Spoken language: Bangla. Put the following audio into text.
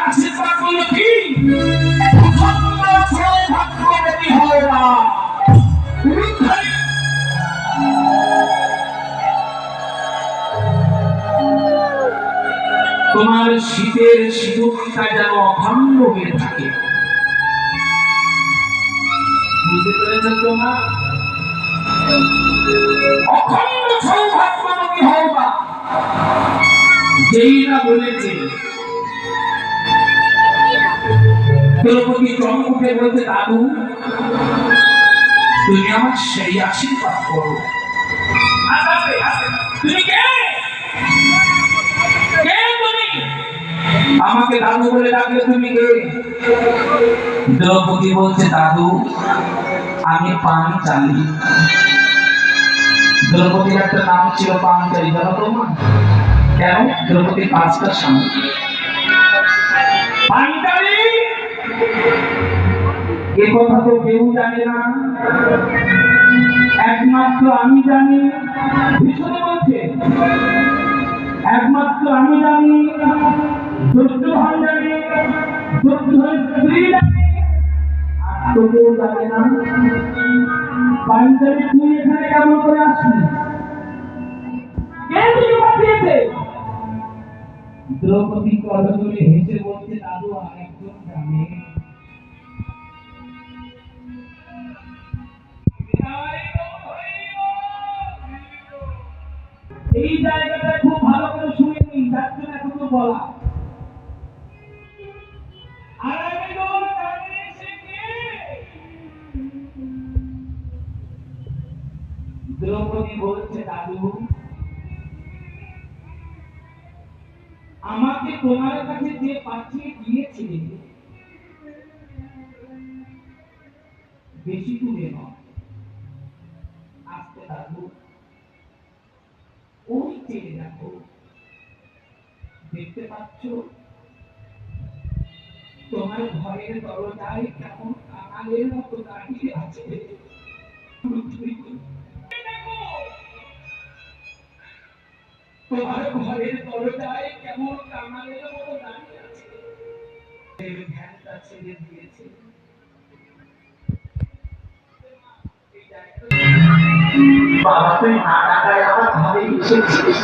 আশীর্বাদ করলো কি ভাগ্যবতী হয় না। তোমার শীতের সিঁদুরটা যেন অখণ্ড হয়ে থাকে। বুঝতে পেরেছ তোমার অখণ্ড সৌভাগ্যবতী হওয়া যেই না বলেছে দ্রৌপদী চমক উঠে বলতে, দাদু তুমি আমার সেই আশীর্বাদ করো। তুমি কে? তুমি আমাকে দাদু বলে ডাকলে তুমি কে? দ্রৌপদী বলছে, দাদু আমি পাঞ্চালী। দ্রৌপদীর একটা নাম ছিল পাঞ্চালী, জানো তোমার কেন? দ্রৌপদীর 5টা স্বামী। পাঞ্চালী এ কথা তো কেউ জানে না, একমাত্র আমি জানি। বিষ্ণু বলছে একমাত্র আমি জানি, দুর্যোধন জানি, দুর্যোধনের স্ত্রী জানি, আর তো কেউ জানে না। পাঞ্চালী তুই এখানে কেমন করে আসলি? কে তুই পাঠিয়েছে? দ্রৌপদী কথা বলে হেসে বলছে, দাদু আরেকজন জানে। এই জায়গাটা খুব ভালো করে শুনে নিন, যার জন্য এখন তো বলা। দ্রৌপদী বলছে, দাদু আমাকে তোমার কাছে যে পাঠিয়ে দিয়েছিলে বেশি দূরে নয়, আসতে দাদু ওই চেয়ে দেখো, দেখতে পাচ্ছ তোমার ঘরের দরজায় কেমন কাঙালের মতো দাঁড়িয়ে আছে। তোমার ঘরের দরজায় কেমন কাঙালের মতো দাঁড়িয়ে আছে। ধ্যানটা ছেড়ে দিয়েছে। বাবা তুই না ডাকায় আমার ঘরে এসেছিস।